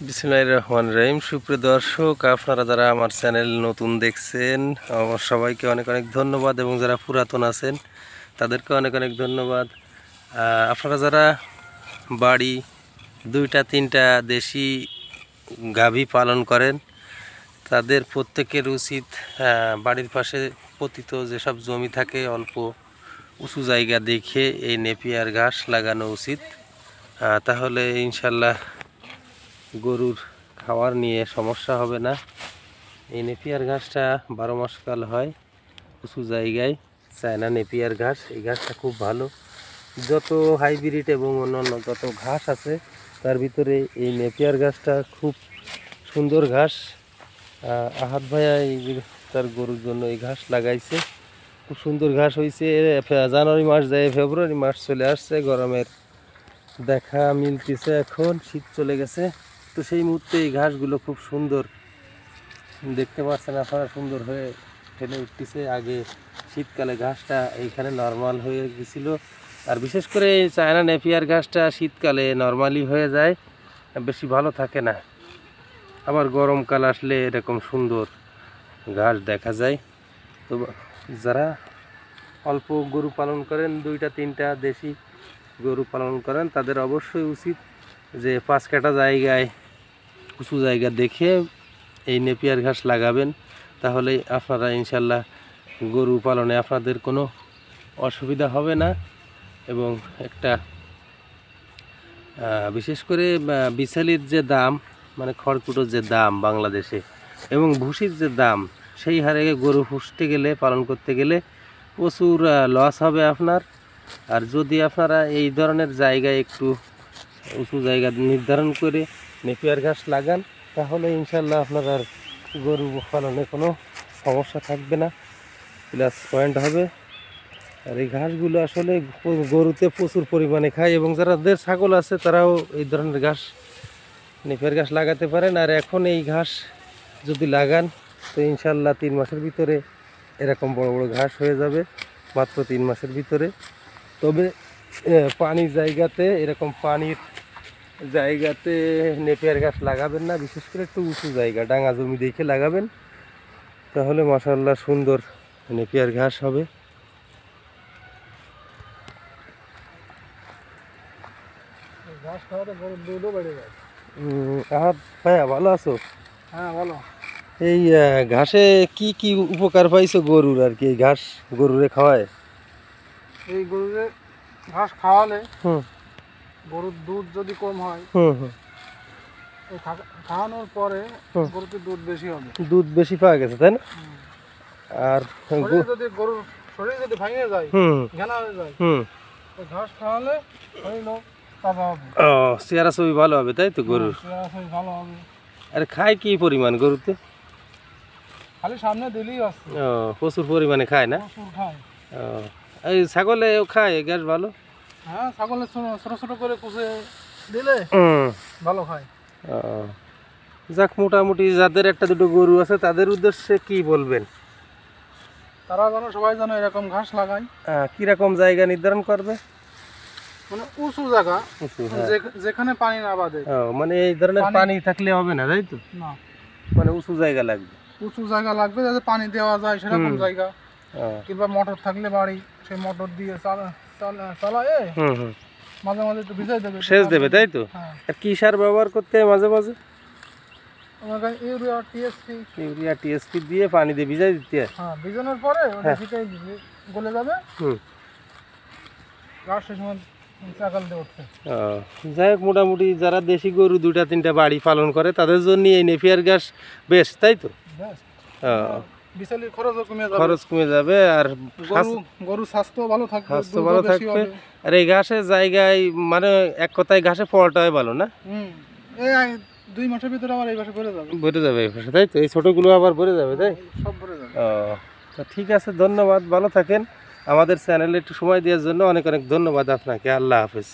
বিসমিল্লাহির রহমানির রহিম। সুপ্রিয় দর্শক, আপনারা যারা আমার চ্যানেল নতুন দেখছেন আমার সবাইকে অনেক অনেক ধন্যবাদ, এবং যারা পুরাতন আছেন তাদেরকে অনেক অনেক ধন্যবাদ। আপনারা যারা বাড়ি 2-3টা দেশি গাভী পালন করেন তাদের প্রত্যেকের উচিত বাড়ির পাশে পতিত যেসব জমি থাকে অল্প উঁচু জায়গা দেখে এই নেপিয়ার ঘাস লাগানো উচিত। তাহলে ইনশাল্লাহ গরুর খাওয়ার নিয়ে সমস্যা হবে না। এই নেপিয়ার ঘাসটা 12 মাস কাল হয় উঁচু জায়গায়, চায়না নেপিয়ার ঘাস। এই ঘাসটা খুব ভালো। যত হাইব্রিড এবং অন্যান্য যত ঘাস আছে তার ভিতরে এই নেপিয়ার ঘাসটা খুব সুন্দর ঘাস। আহাদ ভাইয়া তার গরুর জন্য এই ঘাস লাগাইছে, খুব সুন্দর ঘাস হয়েছে। জানুয়ারি মাস যায় ফেব্রুয়ারি মাস চলে আসছে, গরমের দেখা মিলতেছে, এখন শীত চলে গেছে। তো সেই মুহূর্তে এই ঘাসগুলো খুব সুন্দর দেখতে পাচ্ছেন আপনারা, সুন্দর হয়ে ফেলে উঠতেছে। আগে শীতকালে ঘাসটা এইখানে নর্মাল হয়ে গেছিল, আর বিশেষ করে এই চায়না নেপিয়ার ঘাসটা শীতকালে নর্মালি হয়ে যায়, বেশি ভালো থাকে না। আবার গরমকাল আসলে এরকম সুন্দর ঘাস দেখা যায়। তো যারা অল্প গরু পালন করেন, 2-3টা দেশি গরু পালন করেন, তাদের অবশ্যই উচিত যে 5 কাঠা জায়গায় উঁচু জায়গা দেখে এই নেপিয়ার ঘাস লাগাবেন। তাহলে আপনারা ইনশাল্লাহ গরু পালনে আপনাদের কোনো অসুবিধা হবে না। এবং একটা বিশেষ করে বিছালির যে দাম, মানে খড়কুটোর যে দাম বাংলাদেশে, এবং ভুসির যে দাম, সেই হারে গরু পুষতে গেলে, পালন করতে গেলে প্রচুর লস হবে আপনার। আর যদি আপনারা এই ধরনের জায়গায় একটু উঁচু জায়গা নির্ধারণ করে নেপিয়ার ঘাস লাগান, তাহলে ইনশাল্লাহ আপনার আর গরু পালনে কোনো সমস্যা থাকবে না, প্লাস পয়েন্ট হবে। আর এই ঘাসগুলো আসলে গরুতে প্রচুর পরিমাণে খায়, এবং যাদের ছাগল আছে তারাও এই ধরনের ঘাস, নেপিয়ার ঘাস লাগাতে পারেন। আর এখন এই ঘাস যদি লাগান তো ইনশাল্লাহ 3 মাসের ভিতরে এরকম বড় বড় ঘাস হয়ে যাবে, মাত্র 3 মাসের ভিতরে। তবে পানির জায়গাতে, এরকম পানির জায়গাতে নেপিয়ার ঘাস লাগাবেন না, বিশেষ করে একটু উঁচু জায়গা, ডাঙা জমি দেখে লাগাবেন, তাহলে মাশাআল্লাহ সুন্দর নেপিয়ার ঘাস হবে। ঘাস খাওয়াতে গরুর দুধও বেড়ে যায়। ভাইয়া ভালো আছো? হ্যাঁ ভালো। এই ঘাসে কি কি উপকার পাইছো গরুর, আর কি এই ঘাস গরুরে খাওয়ায়? এই গরুরে ঘাস খাওয়ালে হুম গরুর দুধ যদি কম হয়, হুম হুম এই খাওয়ানোর পরে গরুতে দুধ বেশি হবে। দুধ বেশি পাওয়া গেছে, তাই না? আর যদি গরুর শরীর যদি ভেঙে যায়, ঘেনা হয়ে যায়, তো ঘাস খাওয়ালে শরীর তাজা হবে। ও, চেহারা ছবি ভালো হবে, তাই তো গরুর? ভালো হবে। আর খায় কি পরিমাণ গরুতে? খালি সামনে দিলেই আছে। ও, প্রচুর পরিমাণে খায় না? প্রচুর খায়। ও, এই ছাগলেও খায় ঘাস ভালো? হ্যাঁ, ছাগলের ছোট ছোট করে কুচে দিলে ভালো খায়। ও, যাক, মোটামুটি যাদের 1-2 গরু আছে তাদের উদ্দেশ্যে কি বলবেন? তারা যেন, সবাই যেন এরকম ঘাস লাগায়। কিরকম জায়গা নির্ধারণ করবে? মানে উঁচু জায়গা, যেখানে পানি না বাঁধে। মানে এই ধরনের পানি থাকলে হবে না, তাই তো? না, মানে উঁচু জায়গা লাগবে। উঁচু জায়গা লাগবে যাতে পানি দেওয়া যায় সেরকম জায়গা। কিংবা মোটর থাকলে বাড়ি, সেই মোটর দিয়ে চালায় মাঝে মাঝে একটু ভিজাই দেবে, সেচ দেবে, তাই তো? আর কি সার ব্যবহার করতে হয় মাঝে মাঝে? ইউরিয়া টিএসপি দিয়ে পানি দিয়ে ভিজাই দিতে হয়। হ্যাঁ, ভিজানোর পরে গলে যাবে, ঘাস সেই সময় চাকাল দিয়ে উঠছে। যাই হোক, মোটামুটি যারা দেশি গরু 2-3টা বাড়ি পালন করে তাদের জন্য এই নেপিয়ার ঘাস বেস্ট, তাই তো? খরচ কমে যাবে, আর গরুর স্বাস্থ্য ভালো থাকবে, স্বাস্থ্য ভালো থাকবে। আর এই ঘাসের জায়গায়, মানে এক কথায় ঘাসে ফলটা হয় ভালো না? এই 2 মাসের ভিতরে আবার এই ঘাসে ভরে যাবে, এই ঘাসে, তাই তো? এই ছোটগুলো আবার ভরে যাবে, তাই? সব ভরে যাবে। তো ঠিক আছে, ধন্যবাদ, ভালো থাকেন। আমাদের চ্যানেলে একটু সময় দেওয়ার জন্য অনেক অনেক ধন্যবাদ আপনাকে। আল্লাহ হাফেজ।